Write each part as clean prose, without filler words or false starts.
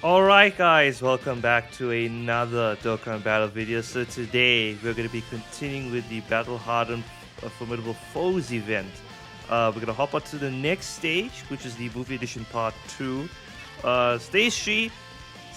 Alright guys, welcome back to another Dokkan battle video. So today we're going to be continuing with the Battle Hardened Formidable Foes event. We're going to hop on to the next stage, which is the movie edition part 2. Stage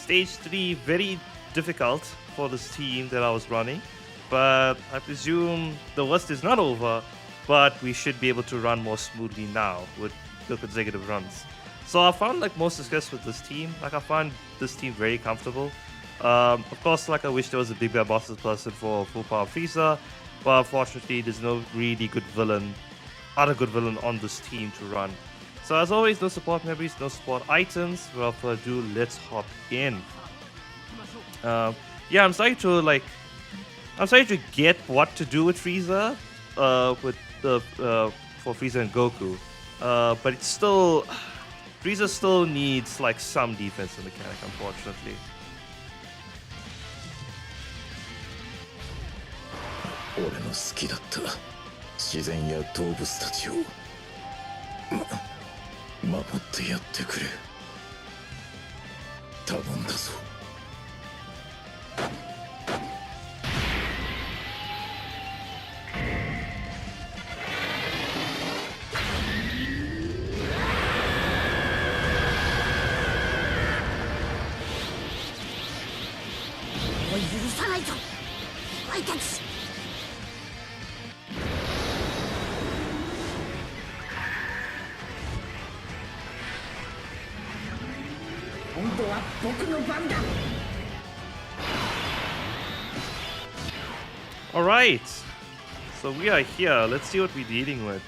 3, very difficult for this team that I was running. But I presume the worst is not over, but we should be able to run more smoothly now with the consecutive runs. So I found most success with this team. I find this team very comfortable. Of course, I wish there was a big bad bosses person for full power Frieza, but unfortunately, there's no really good villain, other good villain on this team to run. So as always, no support memories, no support items. Without further ado, let's hop in. Yeah, I'm starting to get what to do with Frieza, for Frieza and Goku, but it's still. Frieza still needs some defensive mechanic, unfortunately. 俺の好きだった自然や動物たちを守ってやってくれ頼んだぞ Alright, so we are here. Let's see what we're dealing with.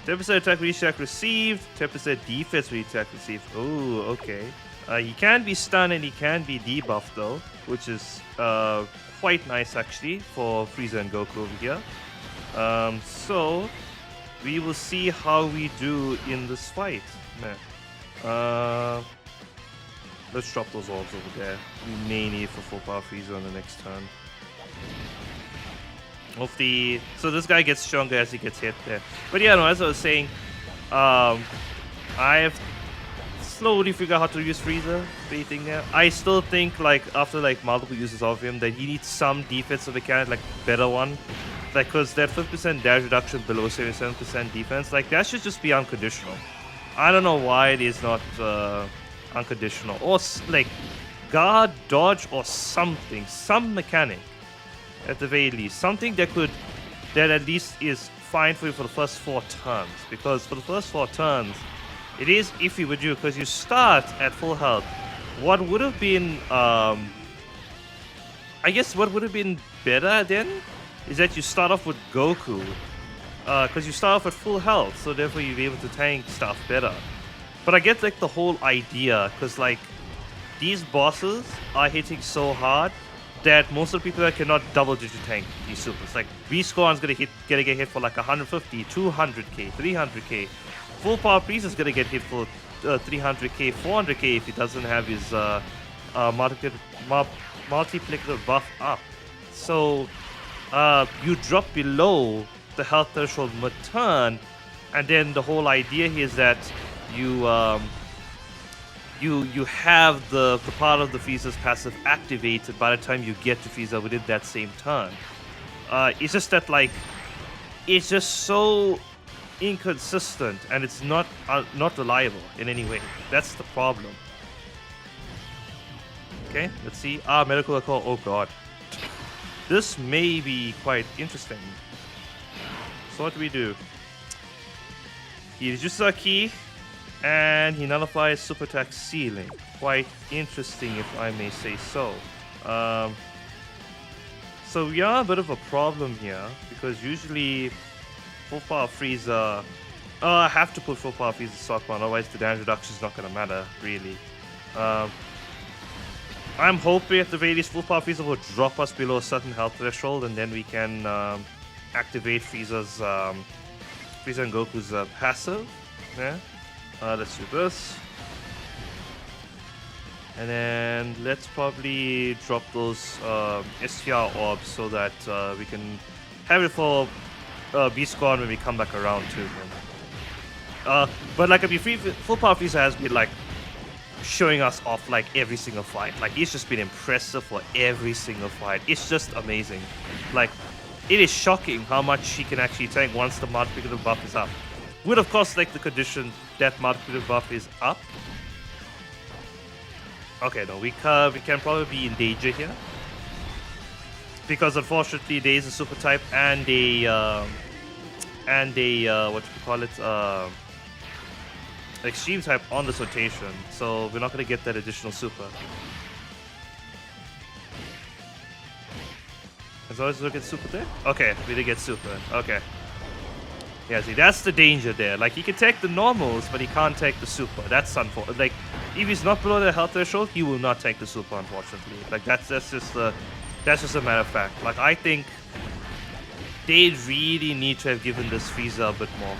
10% attack recheck received, 10% defense recheck received. Oh, okay. He can be stunned and he can be debuffed though, which is quite nice actually for Frieza and Goku over here. So we will see how we do in this fight. Let's drop those orbs over there. We may need for full power Frieza on the next turn. Hopefully, so this guy gets stronger as he gets hit there. But yeah, no, as I was saying, I've slowly figured out how to use Frieza. Anything there. I still think after multiple uses of him that he needs some defensive mechanic, better one. Cause that 50% damage reduction below 77% defense, that should just be unconditional. I don't know why it is not unconditional. Or guard, dodge, or something. Some mechanic. At the very least, something that at least is fine for you for the first 4 turns, because for the first 4 turns it is iffy with you because you start at full health. What would have been I guess what would have been better then is that you start off with Goku, because you start off at full health, so therefore you'll be able to tank stuff better. But I get the whole idea, because these bosses are hitting so hard that most of the people cannot double digit tank these supers. B-Scorn's gonna get hit for 150, 200k, 300k. Full power Priest is gonna get hit for 300k, 400k if he doesn't have his multiplicative buff up. So you drop below the health threshold mid-turn, and then the whole idea here is that you have the part of the Frieza's passive activated by the time you get to Frieza within that same turn. It's just that it's just so inconsistent and it's not reliable in any way. That's the problem. Okay, let's see. Medical recall. Oh god, this may be quite interesting. So what do we do? He uses our key. And he nullifies super attack ceiling. Quite interesting, if I may say so. So we are a bit of a problem here, because usually full power Frieza. I have to put full power Frieza Stockman, otherwise the damage reduction is not going to matter, really. I'm hoping at the very least full power Frieza will drop us below a certain health threshold, and then we can activate Frieza and Goku's passive. Yeah. Let's do this. And then let's probably drop those STR orbs so that we can have it for B-Squad when we come back around to him. But full power Frieza has been showing us off like every single fight. Like he's just been impressive for every single fight. It's just amazing. Like it is shocking how much he can actually tank once the multiplicative buff is up. With of course like the condition that multiplicative buff is up. Okay, no, we can probably be in danger here. Because unfortunately there is a super type and a what you call it, extreme type on this rotation, so we're not gonna get that additional super. As long as we get super there? Okay, we did get super. Okay. Yeah, see, that's the danger there. Like, he can take the normals, but he can't take the super. That's unfortunate. Like, if he's not below the health threshold, he will not take the super, unfortunately. Like, that's just a matter of fact. Like, I think they really need to have given this Frieza a bit more.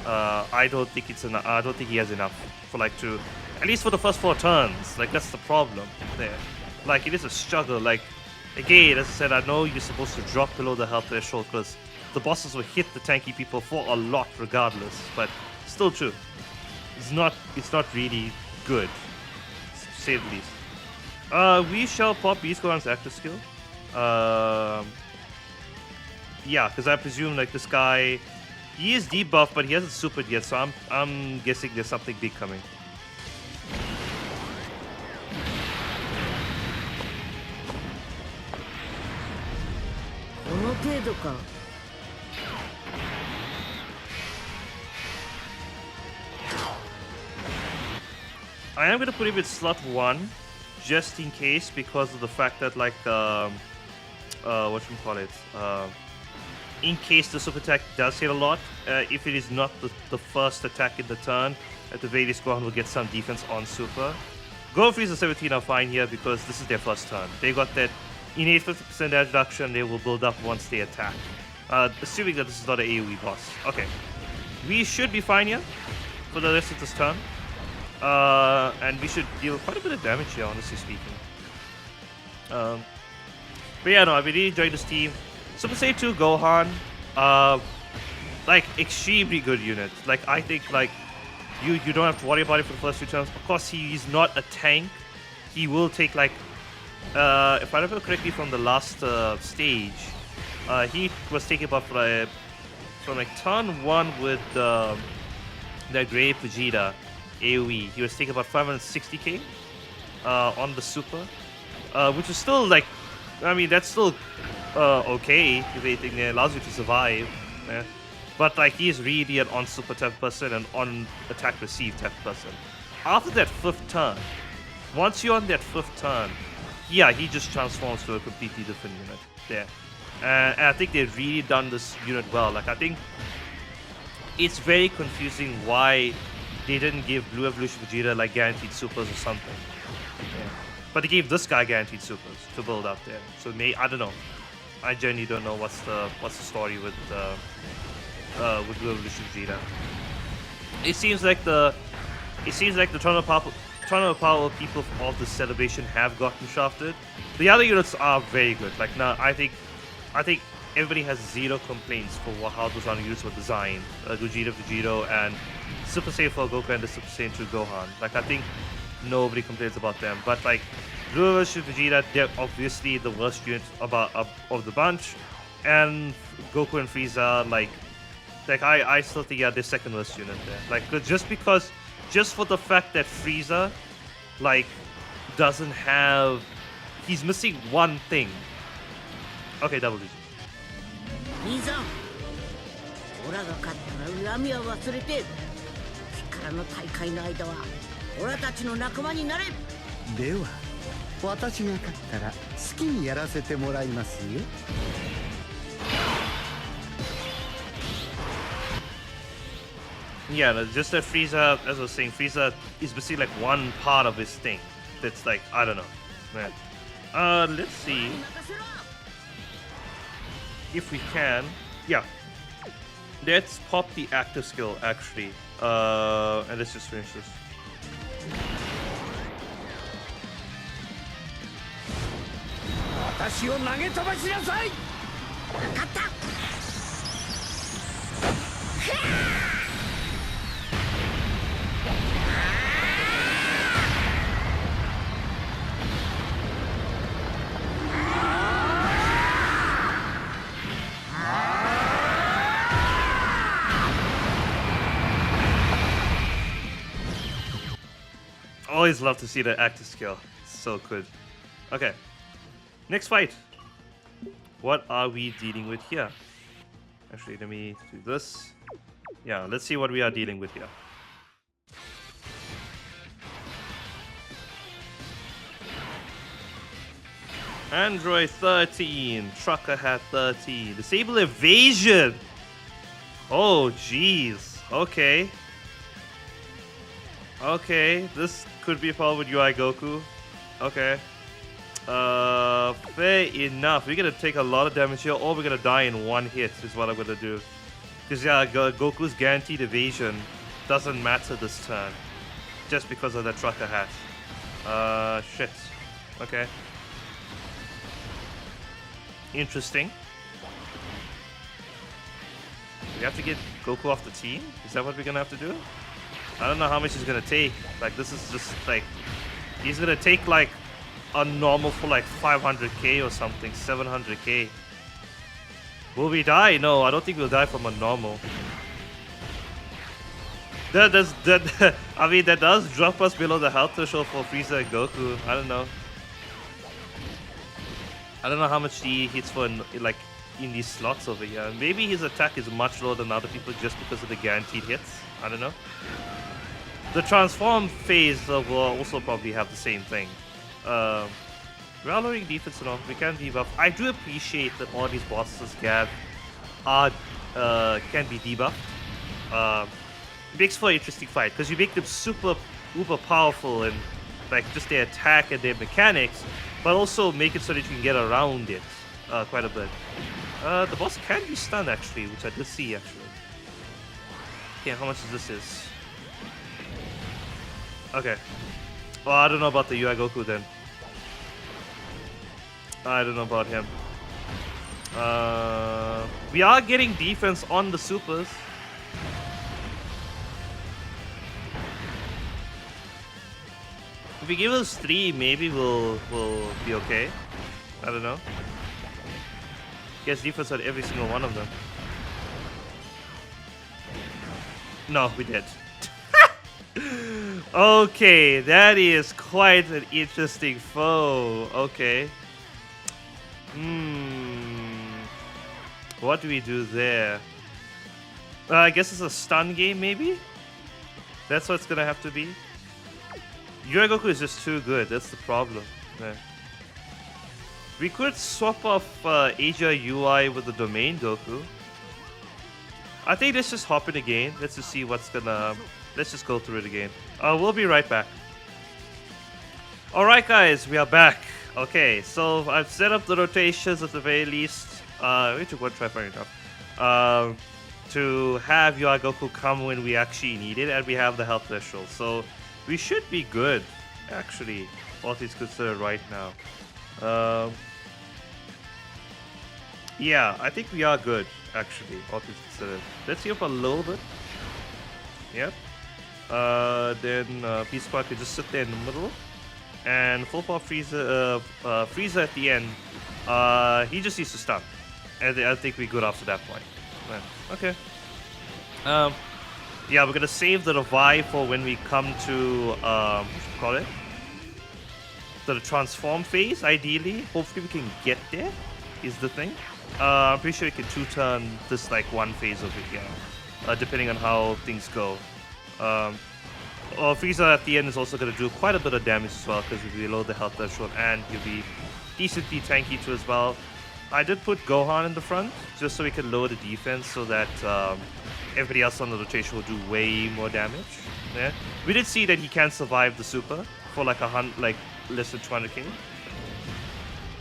I don't think it's enough. I don't think he has enough for like to, at least for the first 4 turns. Like that's the problem there. Like it is a struggle. Like again, as I said, I know you're supposed to drop below the health threshold because the bosses will hit the tanky people for a lot regardless. But still true. It's not really good, to say the least. We shall pop Beast Gohan's active skill. Yeah, because I presume like this guy. He is debuffed, but he hasn't supered yet, so I'm guessing there's something big coming. I am gonna put him in slot 1, just in case, because of the fact that like whatchamacallit, in case the super attack does hit a lot, if it is not the first attack in the turn, at the very least Gohan will get some defense on super. Gohan Frieza 17 are fine here because this is their first turn. They got that innate 50% damage reduction they will build up once they attack. Assuming that this is not an AoE boss. Okay. We should be fine here for the rest of this turn. And we should deal quite a bit of damage here, honestly speaking. But yeah, no, I've been really enjoying this team. Super Saiyan 2 Gohan, like extremely good unit. Like I think like you don't have to worry about it for the first 2 turns. Of course, he's not a tank. He will take like if I remember correctly from the last stage, he was taking buff from like turn 1 with the Great Vegeta AoE. He was taking about 560k on the super, which is still like, I mean that's still okay if anything. It allows you to survive. Yeah. But like he's really an on super type person and on attack receive type person. After that 5th turn, once you're on that 5th turn, yeah, he just transforms to a completely different unit there. And I think they've really done this unit well. Like I think it's very confusing why they didn't give Blue Evolution Vegeta like guaranteed supers or something. Yeah. But they gave this guy guaranteed supers to build up there. So I don't know. I genuinely don't know what's the story with Blue Evolution Vegeta. It seems like the Tournament Power people of the celebration have gotten shafted. The other units are very good. Like now, I think everybody has zero complaints for how those other units were designed. Gogeta, Vegito, and Super Saiyan 4 Goku and the Super Saiyan 2 Gohan. Like I think nobody complains about them. But like Blue Evolution Vegeta, they're obviously the worst unit of the bunch, and Goku and Frieza, like I still think they're second worst unit there. Like just for the fact that Frieza, like, doesn't have, he's missing one thing. Okay, double digits. 兄さん、オラが勝ったら恨みは忘れて、次からの大会の間はオラたちの仲間になれ。では、私が勝ったら好きにやらせてもらいますよ。Yeah, just that Frieza, as I was saying, Frieza is basically like one part of his thing. That's like, I don't know, man. Let's see if we can. Yeah, let's pop the active skill actually. And let's just finish this. 私を投げ飛ばしなさい。分かった。Always love to see the active skill. So good. Okay. Next fight. What are we dealing with here? Actually, let me do this. Yeah, let's see what we are dealing with here. Android 13, Trucker Hat 13, Disable Evasion! Oh, jeez. Okay. Okay, this could be a problem with UI Goku. Okay. Fair enough. We're gonna take a lot of damage here, or we're gonna die in one hit, is what I'm gonna do. Because, yeah, Goku's guaranteed evasion doesn't matter this turn. Just because of that Trucker Hat. Shit. Okay. Interesting. We have to get Goku off the team? Is that what we're gonna have to do? I don't know how much he's gonna take. Like, this is just like... He's gonna take like a normal for like 500k or something, 700k. Will we die? No, I don't think we'll die from a normal. I mean, that does drop us below the health threshold for Frieza and Goku. I don't know. I don't know how much he hits for like in these slots over here. Maybe his attack is much lower than other people just because of the guaranteed hits. I don't know. The transform phase will also probably have the same thing. We're all lowering defense and all. We can debuff. I do appreciate that all these bosses can be debuffed. It makes for an interesting fight because you make them super uber powerful and like just their attack and their mechanics, but also make it so that you can get around it quite a bit. The boss can be stunned actually, which I did see actually. Okay, how much this is? Okay. Well, I don't know about the UI Goku then. I don't know about him. We are getting defense on the supers. If we give us 3, maybe we'll be okay. I don't know. Gets defense on every single one of them. No, we did. Okay, that is quite an interesting foe. Okay. What do we do there? I guess it's a stun game, maybe? That's what it's gonna have to be. UI Goku is just too good, that's the problem. Yeah. We could swap off Asia UI with the Domain Goku. I think let's just hop in again. Let's just see what's gonna... Let's just go through it again. We'll be right back. Alright guys, we are back. Okay, so I've set up the rotations at the very least. We took one try, fair enough. To have UI Goku come when we actually need it, and we have the health threshold. So we should be good, actually, all things considered right now. Yeah, I think we are good, actually, all things considered. Let's heal up a little bit. Yep. Then P-Squad could just sit there in the middle. And full power Frieza, Frieza at the end, he just needs to stun. And I think we're good after that point. Okay. Yeah, we're gonna save the revive for when we come to, what you call it? The transform phase, ideally. Hopefully we can get there, is the thing. I'm pretty sure we can 2-turn this like one phase over here, depending on how things go. Frieza at the end is also going to do quite a bit of damage as well because we'll be below the health threshold and he'll be decently tanky too as well. I did put Gohan in the front just so we can lower the defense so that everybody else on the rotation will do way more damage. Yeah, we did see that he can survive the super for like less than 200k.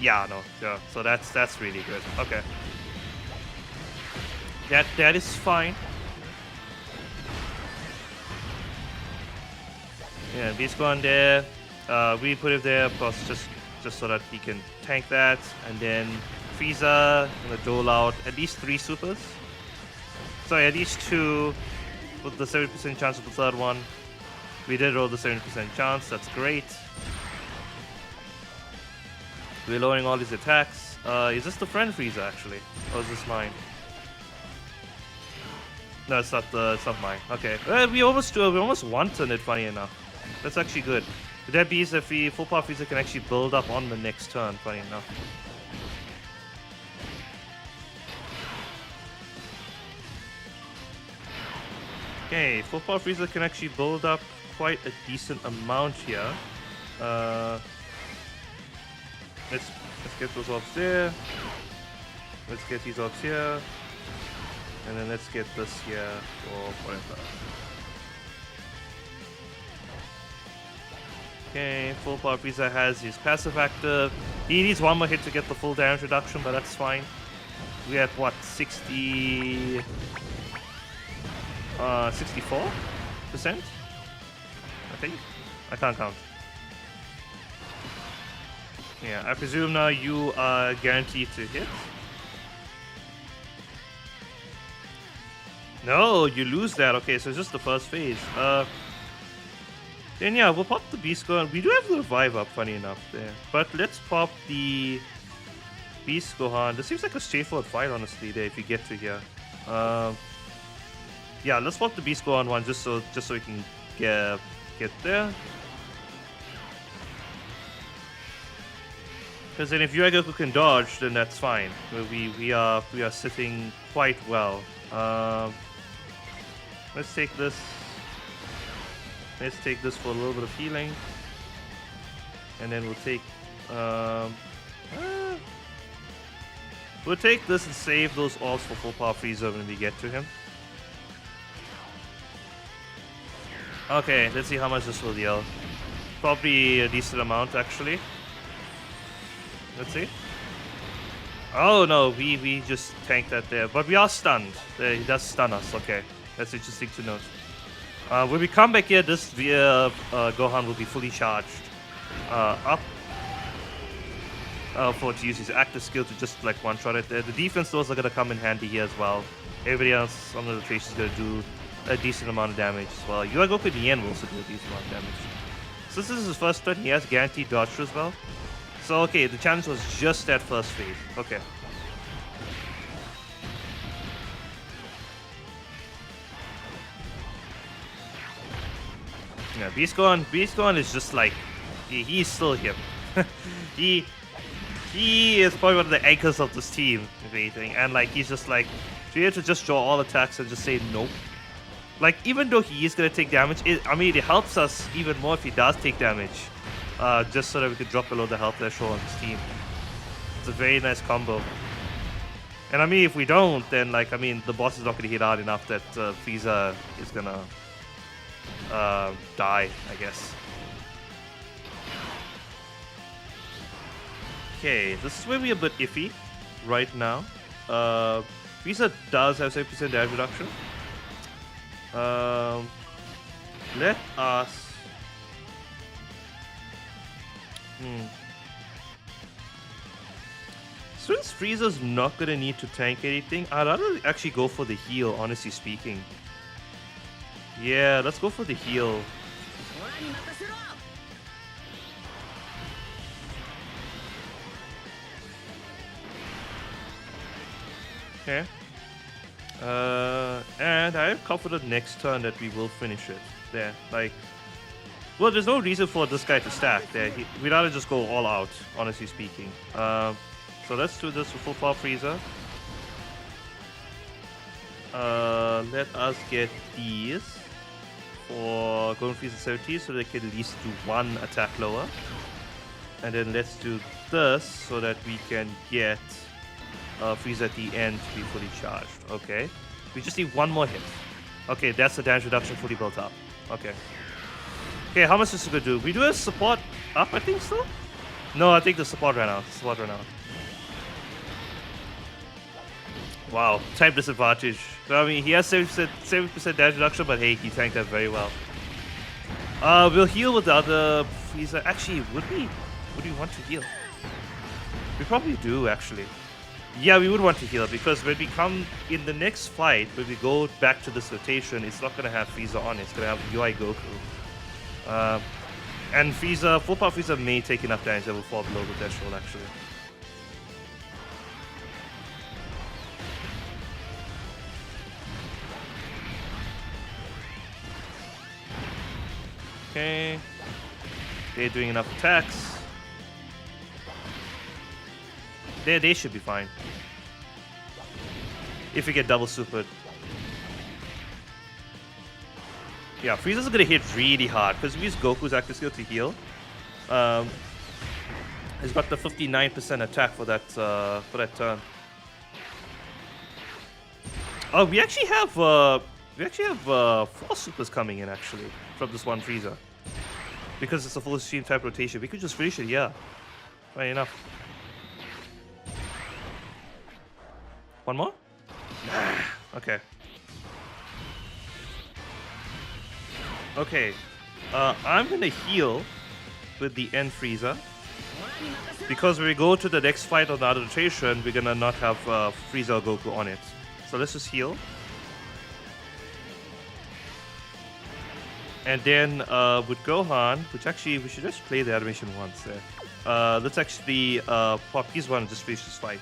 Yeah, no, yeah. So that's really good. Okay, that is fine. Yeah, Beast Gone there. We put it there, of course, just so that he can tank that, and then Frieza gonna dole out at least 3 supers. Sorry, at least 2 with the 70% chance of the third one. We did roll the 70% chance. That's great. We're lowering all his attacks. Is this the friend Frieza actually, or is this mine? No, it's not mine. Okay, we almost one-turned it. Funny enough. That's actually good. That means if we full power Frieza can actually build up on the next turn, funny enough. Okay, full power Frieza can actually build up quite a decent amount here. Let's get those orbs there. Let's get these orbs here. And then let's get this here or whatever. Okay, full power Frieza has his passive active. He needs one more hit to get the full damage reduction, but that's fine. We at what, 64%? I think? I can't count. Yeah, I presume now you are guaranteed to hit. No, you lose that. Okay, so it's just the first phase. Then yeah, we'll pop the Beast Gohan. We do have the revive up, funny enough, there. But let's pop the Beast Gohan. This seems like a straightforward fight, honestly, there, if you get to here. Yeah, let's pop the Beast Gohan one just so we can get there. Because then if Goku can dodge, then that's fine. We are sitting quite well. Let's take this. Let's take this for a little bit of healing. And then we'll take we'll take this and save those orbs for full power Frieza when we get to him. Okay, let's see how much this will deal. Probably a decent amount, actually. Let's see. Oh no, we just tanked that there. But we are stunned. He does stun us, okay. That's interesting to note. When we come back here, this Gohan will be fully charged up for to use his active skill to just like one-shot it there. The defense those are going to come in handy here as well. Everybody else on the rotation is going to do a decent amount of damage as well. Goku Nien will also do a decent amount of damage. Since this is his first turn, he has guaranteed dodge as well. So okay, the challenge was just that first phase. Okay. Yeah, Beast Gohan is just like he's still him. he is probably one of the anchors of this team, if anything. And like he's just like, so you have to just draw all attacks and just say nope. Like even though he is gonna take damage, it helps us even more if he does take damage. Just so that we could drop below the health threshold on his team. It's a very nice combo. And I mean, if we don't, then like the boss is not gonna hit hard enough that Frieza is gonna die, I guess. Okay, this is where we're a bit iffy right now. Frieza does have 7% damage reduction. Let us... Since Frieza's not gonna need to tank anything, I'd rather actually go for the heal, honestly speaking. Yeah, let's go for the heal. Okay. And I am confident next turn that we will finish it. There, like... Well, there's no reason for this guy to stack there. We'd rather just go all out, honestly speaking. So let's do this with full power Frieza. Let us get these for Golden Frieza 70 so they can at least do one attack lower. And then let's do this so that we can get Frieza at the end to be fully charged. Okay. We just need one more hit. Okay, that's the damage reduction fully built up. Okay. Okay, how much is this gonna do? We do have support up, I think, still? No, I think the support ran out. Wow, time disadvantage. So, I mean, he has 70% damage reduction, but hey, he tanked that very well. We'll heal with the other Frieza. Actually, would we want to heal? We probably do, actually. Yeah, we would want to heal because when we come in the next fight, when we go back to this rotation, it's not gonna have Frieza on it. It's gonna have UI Goku. And Frieza, full power Frieza may take enough damage that will fall below the threshold, actually. Okay. They're doing enough attacks. They should be fine. If we get double supered. Yeah, Frieza's gonna hit really hard because we use Goku's active skill to heal. He's got the 59% attack for that turn. Oh, we actually have 4 supers coming in actually from this one Frieza. Because it's a full stream type rotation, we could just finish it, yeah. Right enough. One more? Nah. Okay. Okay. I'm gonna heal with the end Frieza. Because when we go to the next fight on the other rotation, we're gonna not have Frieza or Goku on it. So let's just heal. And then with Gohan, which actually we should just play the animation once there. Let's actually pop his one and just finish this fight.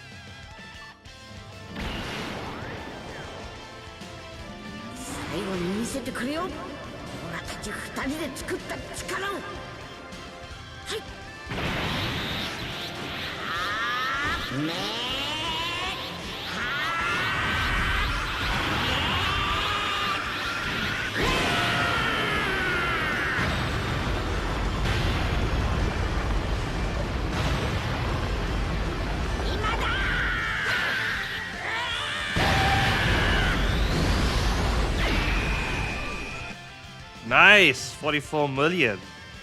Nice! 44 million.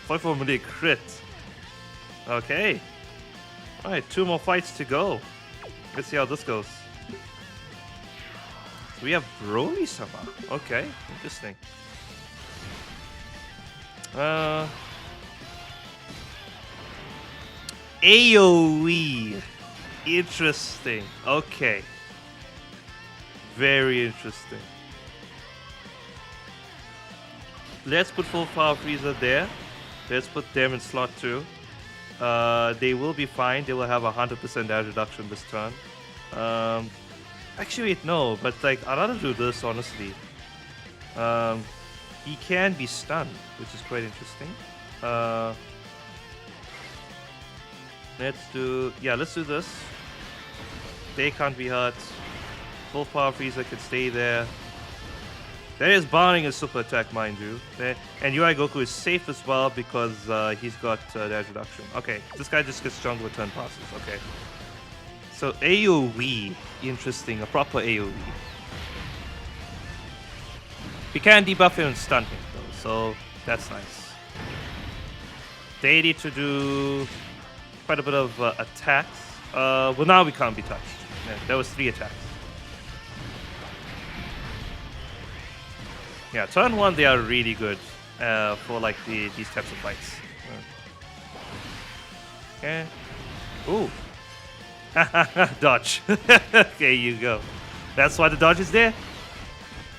44 million crit. Okay. Alright, 2 more fights to go. Let's see how this goes. So we have Broly-sama. Okay, interesting. AoE. Interesting. Okay. Very interesting. Let's put full power Frieza there. Let's put them in slot 2. They will be fine. They will have 100% damage reduction this turn. Actually, wait, no. But like, I'd rather do this honestly. He can be stunned, which is quite interesting. Let's do this. They can't be hurt. Full power Frieza can stay there. There is barring a super attack, mind you. And UI Goku is safe as well because he's got damage reduction. Okay, this guy just gets stronger with turn passes. Okay. So AoE, interesting, a proper AoE. We can debuff him and stun him though, so that's nice. They need to do quite a bit of attacks. Well, now we can't be touched. Yeah, there was 3 attacks. Yeah, turn 1 they are really good for like these types of fights. Okay. Ooh. Dodge. Okay, you go. That's why the dodge is there.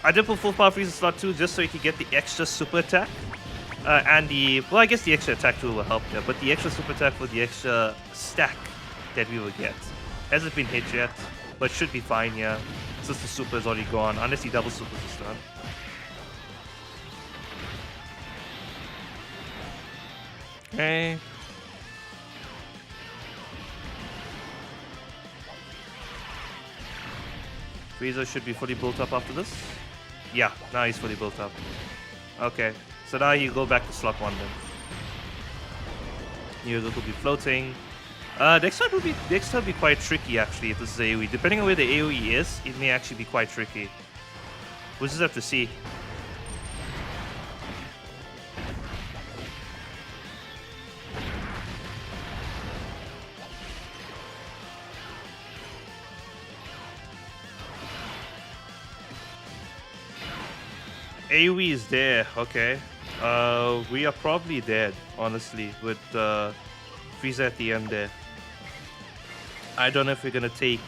I did put full power Frieza slot 2 just so you could get the extra super attack. And well, I guess the extra attack tool will help there, but the extra super attack for the extra stack that we will get. Hasn't been hit yet, but should be fine, yeah. Since the super is already gone, unless he double supers this turn. Okay. Frieza should be fully built up after this. Yeah, now he's fully built up. Okay, so now you go back to slot 1 then. You will be floating. Next turn will be quite tricky actually if this is AoE. Depending on where the AoE is, it may actually be quite tricky. We'll just have to see. AoE is there, okay. We are probably dead, honestly, with Frieza at the end there. I don't know if we're gonna take...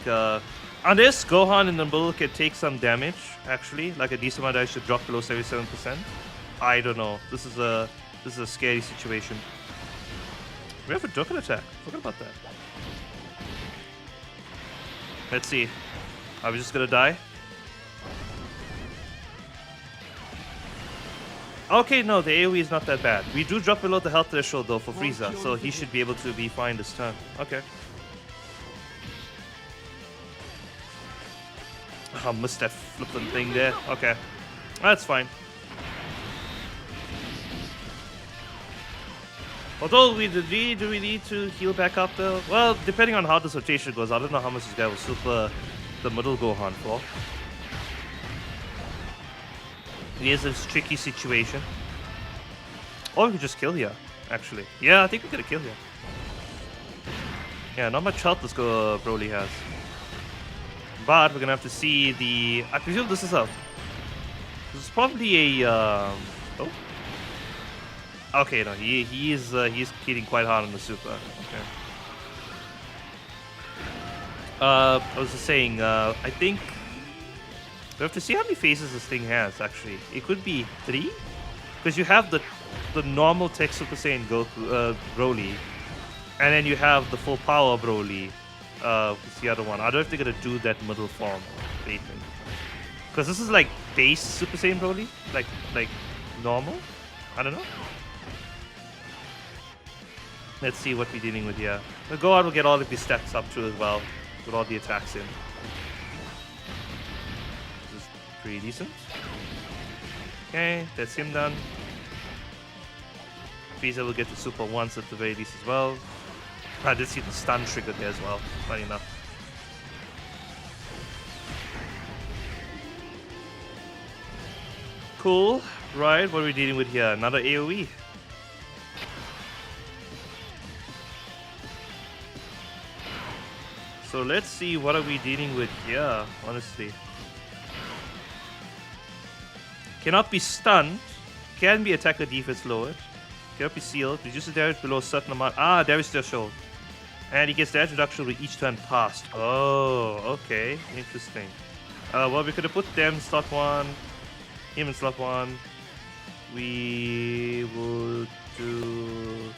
unless Gohan in the middle can take some damage, actually, like a decent amount of damage should drop below 77%. I don't know. This is a scary situation. We have a Dokkan attack. Forgot about that. Let's see. Are we just gonna die? Okay, no, the AoE is not that bad. We do drop below the health threshold though for Frieza, so he should be able to be fine this turn. Okay. I missed that flippin' thing there. Okay. That's fine. Although do we need to heal back up though? Well, depending on how this rotation goes, I don't know how much this guy will super the middle Gohan for. It is a tricky situation. Or we could just kill here, actually. Yeah, I think we could have killed here. Yeah, not much health this Broly has. But we're gonna have to see the. I presume this is a. This is probably a. Oh. Okay, no, he's hitting quite hard on the super. Okay. I was just saying. I think we have to see how many phases this thing has. Actually, it could be 3, because you have the normal tech Super Saiyan Goku Broly, and then you have the full power Broly. What's the other one? I don't know if they're gonna do that middle form. Because this is like base Super Saiyan Broly, like normal. I don't know. Let's see what we're dealing with here. The Gohan will get all of these stats up too as well, with all the attacks in. This is pretty decent. Okay, that's him done. Frieza will get the super once at the very least as well. I did see the stun trigger there as well, funny enough. Cool. Right, what are we dealing with here? Another AoE. So let's see what are we dealing with here, honestly. Cannot be stunned. Can be attack or defense lowered. Cannot be sealed. Reduces damage below a certain amount. Ah, damage still showed. And he gets damage reduction with each turn passed. Oh, okay. Interesting. Well, we could have put them in slot 1. Him in slot 1. We will do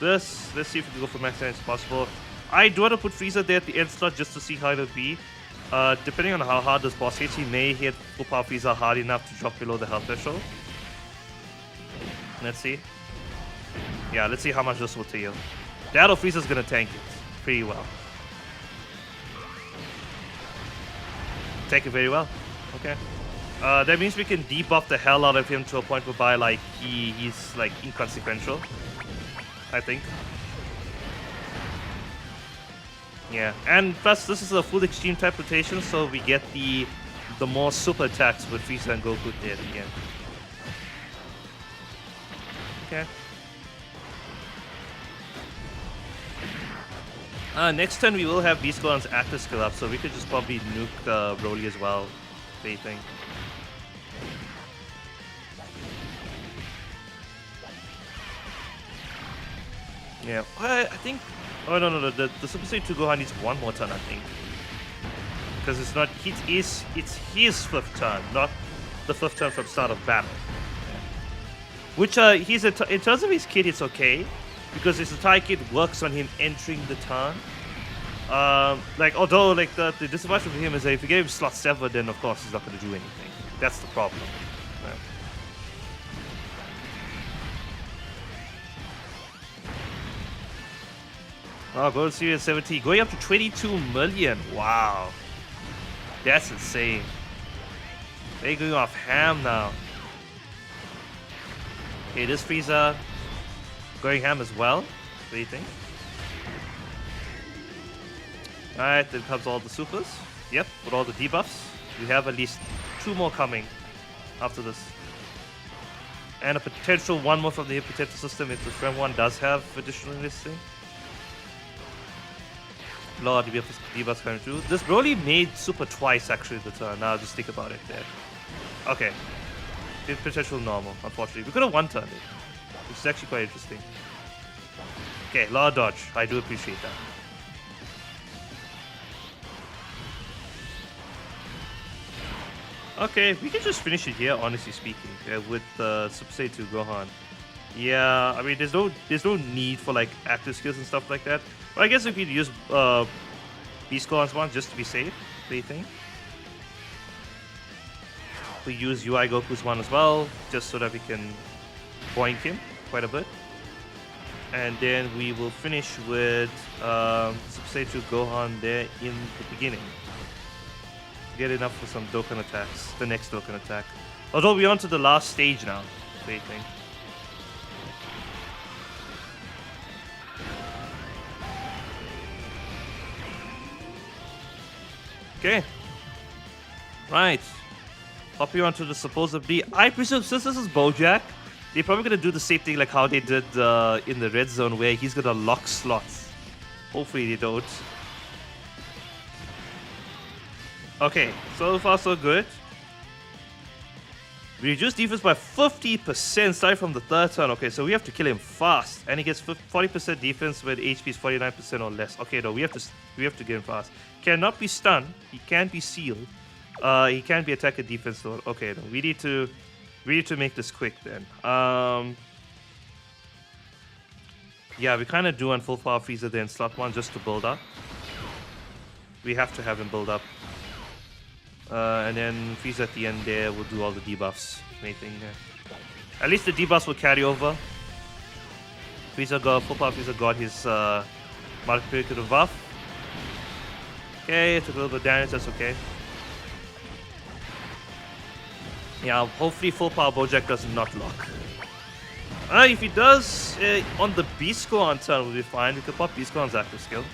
this. Let's see if we can go for max damage as possible. I do want to put Frieza there at the end slot just to see how it'll be. Depending on how hard this boss hits, he may hit full power Frieza hard enough to drop below the health threshold. Let's see. Yeah, let's see how much this will heal. The Shadow Frieza's gonna tank it pretty well. Tank it very well. Okay. That means we can debuff the hell out of him to a point whereby like he's like inconsequential. I think. Yeah, and plus this is a full extreme type rotation, so we get the more super attacks with Frieza and Goku there again. Okay. Next turn we will have Beast Gohan's active skill up, so we could just probably nuke Broly as well, if anything. Yeah, I think. Oh no! The Super Saiyan 2 Gohan needs one more turn, I think, because it's not. It's his 5th turn, not the 5th turn from start of battle. Which he's in terms of his kit, it's okay, because his entire kit works on him entering the turn. Like although like the disadvantage for him is that if you get him slot 7, then of course he's not going to do anything. That's the problem. Yeah. Oh, Gold Series 17, going up to 22 million. Wow. That's insane. They're going off ham now. Okay, this Frieza going ham as well. What do you think? Alright, then comes all the supers. Yep, with all the debuffs. We have at least 2 more coming after this. And a potential 1 more from the potential system if the friend one does have additional listing. Lord, debuffs coming through. This Broly made super twice actually the turn. Now just think about it there. Okay. Potential normal, unfortunately. We could have 1 turned it, which is actually quite interesting. Okay, Law dodge. I do appreciate that. Okay, we can just finish it here, honestly speaking, with Super Saiyan 2 Gohan. Yeah, I mean, there's no need for like active skills and stuff like that. But I guess if we'd use Beast Gohan's one just to be safe, what do you think? We use UI Goku's one as well, just so that we can boink him quite a bit. And then we will finish with Super Saiyan Gohan there in the beginning. Get enough for some Dokkan attacks, the next Dokkan attack. Although we're on to the last stage now. What do you think? Okay. Right. Hopping on to the supposedly... I presume since this is Bojack, they're probably going to do the same thing like how they did in the red zone where he's going to lock slots. Hopefully they don't. Okay, so far so good. We reduce defense by 50% starting from the third turn. Okay, so we have to kill him fast. And he gets 40% defense when HP is 49% or less. Okay, no, we have to get him fast. Cannot be stunned. He can't be sealed. He can't be attack and defense though. Okay, no, we need to make this quick then. Yeah, we kind of do on full power Frieza then slot 1 just to build up. We have to have him build up. And then Frieza at the end there will do all the debuffs. Anything there. At least the debuffs will carry over. Frieza got full power. Frieza got his multiplicative buff. Okay, it took a little bit of damage. That's okay. Yeah, hopefully full power Bojack does not lock. If he does on the Beast Gohan turn, we'll be fine. We could pop Beast Gohan's active skill.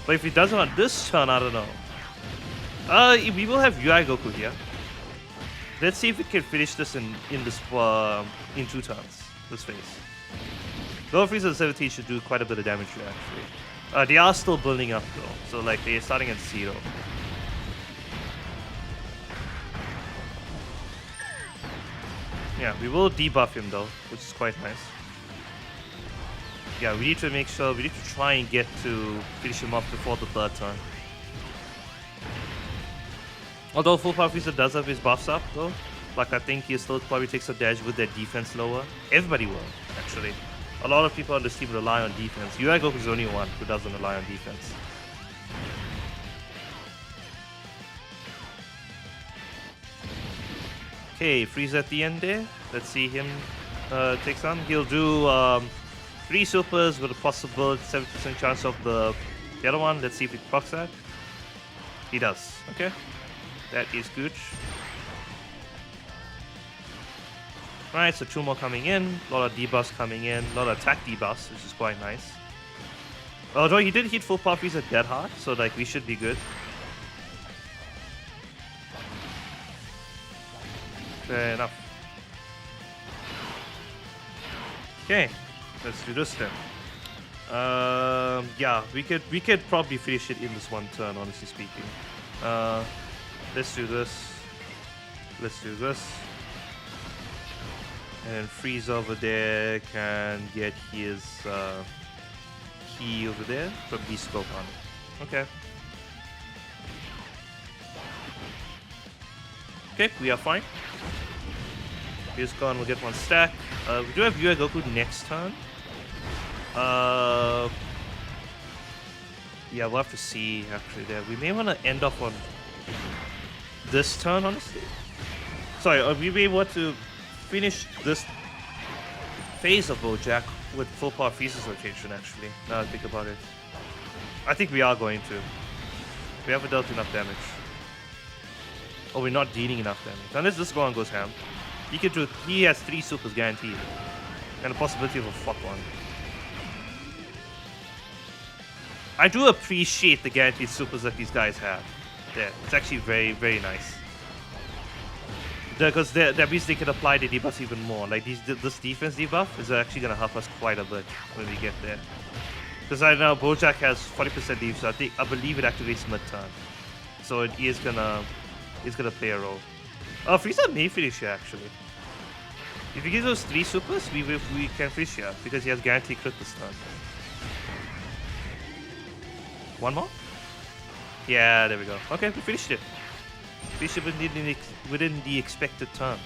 But if he does it on this turn, I don't know. We will have UI Goku here. Let's see if we can finish this in 2 turns. This phase. Gohan Frieza 17 should do quite a bit of damage here, actually. They are still building up though, so like they're starting at 0. Yeah, we will debuff him though, which is quite nice. Yeah, we need to make sure, we need to try and get to finish him off before the third turn. Although full power Frieza does have his buffs up though, like I think he'll still probably take some damage with their defense lower. Everybody will, actually. A lot of people on this team rely on defense. UI Goku is the only one who doesn't rely on defense. Okay, Frieza at the end there. Let's see him take some. He'll do 3 supers with a possible 70% chance of the other one. Let's see if he procs that. He does. Okay. That is good. Right, so 2 more coming in. A lot of debuffs coming in. A lot of attack debuffs, which is quite nice. Although he did hit full power Frieza dead hard, so like we should be good. Fair enough. Okay, let's do this then. Yeah, we could probably finish it in this 1 turn, honestly speaking. Let's do this. Let's do this. And Frieza over there can get his key over there from Beast Gohan. Okay. Okay, we are fine. Beast Gohan will get 1 stack. We do have UI Goku next turn. Yeah, we'll have to see actually there. We may want to end off on this turn, honestly. Sorry, we may want to finish this phase of Bojack with full power Frieza's rotation, actually. Now I think about it. I think we are going to. We haven't dealt enough damage. Or we're not dealing enough damage. Unless this Gohan goes ham. He has 3 supers guaranteed. And a possibility of a fuck one. I do appreciate the guaranteed supers that these guys have. Yeah, it's actually very, very nice. Because that means they can apply the debuffs even more. Like this defense debuff is actually going to help us quite a bit when we get there. Because right now Bojack has 40% defense, so I believe it activates mid-turn. So it is gonna play a role. Frieza may finish here actually. If he gives those 3 supers, we can finish here because he has guaranteed crit this turn. 1 more? Yeah, there we go. Okay, we finished it. Finished it within the expected terms.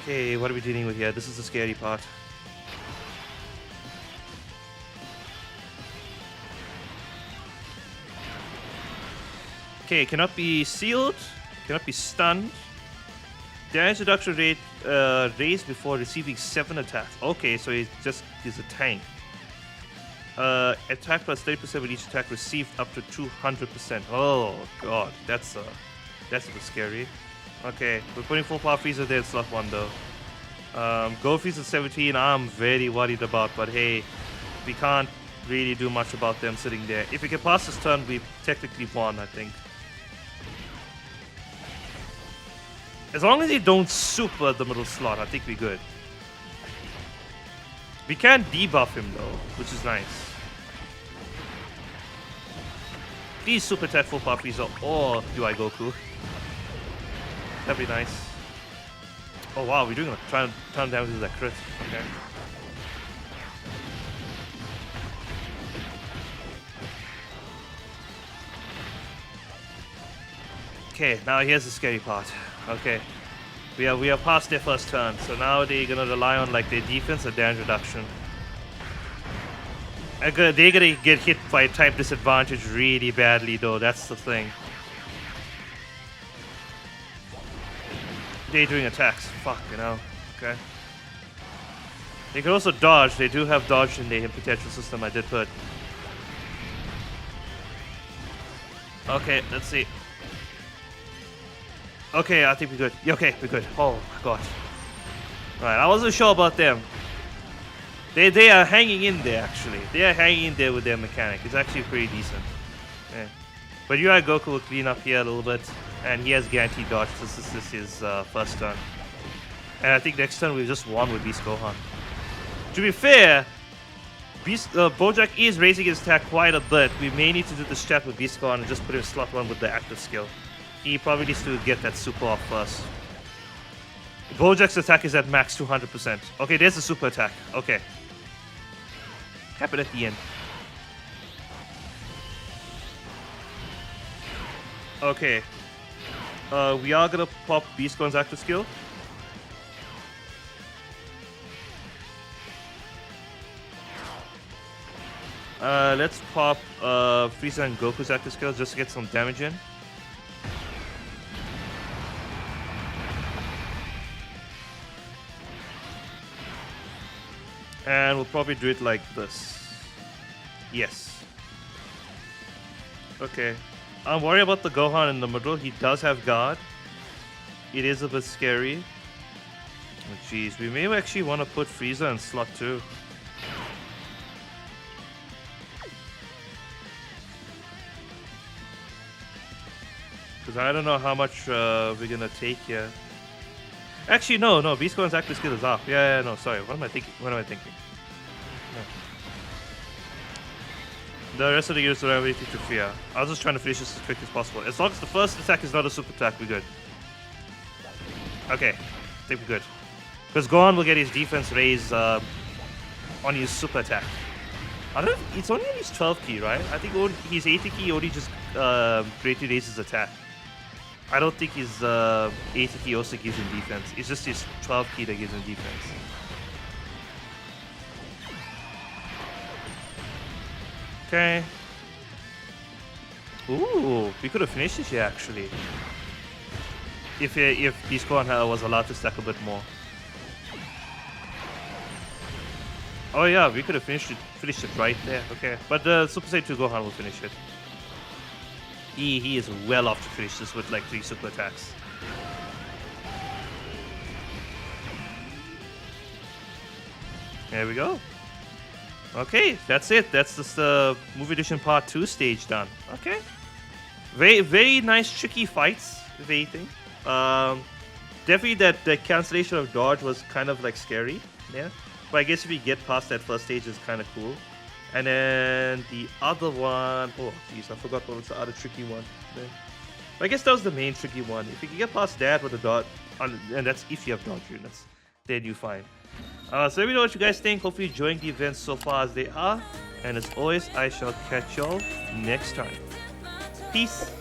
Okay, what are we dealing with here? This is the scary part. Okay, cannot be sealed, cannot be stunned. Damage reduction rate raised before receiving 7 attacks. Okay, so he's a tank. Attack plus 30% with each attack received up to 200%. Oh god, that's a bit scary. Okay, we're putting full power freezer there in slot 1 though. Go freezer 17 I'm very worried about, but hey, we can't really do much about them sitting there. If we can pass this turn, we technically won, I think. As long as they don't super the middle slot, I think we're good. We can debuff him though, which is nice. Please super attack full power freezer, or do I Goku? That'd be nice. Oh wow, we're doing a ton damage with that crit. Okay. Okay, now here's the scary part. Okay, we are past their first turn, so now they're gonna rely on like their defense or damage reduction. They're gonna get hit by type disadvantage really badly though. That's the thing. They're doing attacks. Fuck, you know. Okay. They can also dodge. They do have dodge in their potential system. I did put. Okay, let's see. Okay, I think we're good. Yeah, okay, we're good. Oh my god. Alright, I wasn't sure about them. They are hanging in there actually. They are hanging in there with their mechanic. It's actually pretty decent. Yeah. But UI Goku will clean up here a little bit. And he has guaranteed dodge. This is his first turn. And I think next turn we just won with Beast Gohan. To be fair, Bojack is raising his attack quite a bit. We may need to do this chat with Beast Gohan and just put him in slot 1 with the active skill. He probably needs to get that super off first. Bojack's attack is at max 200%. Okay, there's the super attack. Okay. Happen at the end. Okay. We are gonna pop Beast Gohan's active skill. Let's pop Frieza and Goku's active skill just to get some damage in. And we'll probably do it like this. Yes. Okay. I'm worried about the Gohan in the middle. He does have guard. It is a bit scary. Oh, jeez, we may actually want to put Frieza in slot 2. Because I don't know how much we're going to take here. Actually, no. Beast Gohan's active skill is off. Yeah, no, sorry. What am I thinking? No. The rest of the units don't have anything to fear. I was just trying to finish this as quick as possible. As long as the first attack is not a super attack, we're good. Okay, I think we're good. Because Gohan will get his defense raised on his super attack. I don't know, it's only on his 12 key, right? I think his 80 key only just greatly raises attack. I don't think his 80 key also gives him defense. It's just his 12 key that gives him defense. Okay. Ooh, we could have finished this here actually. If Beast Gohan was allowed to stack a bit more. Oh yeah, we could have finished it right there. Okay, but the Super Saiyan 2 Gohan will finish it. He is well off to finish this with like 3 super attacks. There we go. Okay, that's it. That's just the Movie Edition Part 2 stage done. Okay. Very, very nice, tricky fights, if anything. Definitely that cancellation of dodge was kind of like scary. Yeah. But I guess if you get past that first stage, it's kind of cool. And then the other one... Oh, jeez, I forgot what was the other tricky one. But I guess that was the main tricky one. If you can get past that with a dodge, and that's if you have dodge units, then you're fine. So let me know what you guys think. Hopefully you're enjoying the events so far as they are. And as always, I shall catch y'all next time. Peace.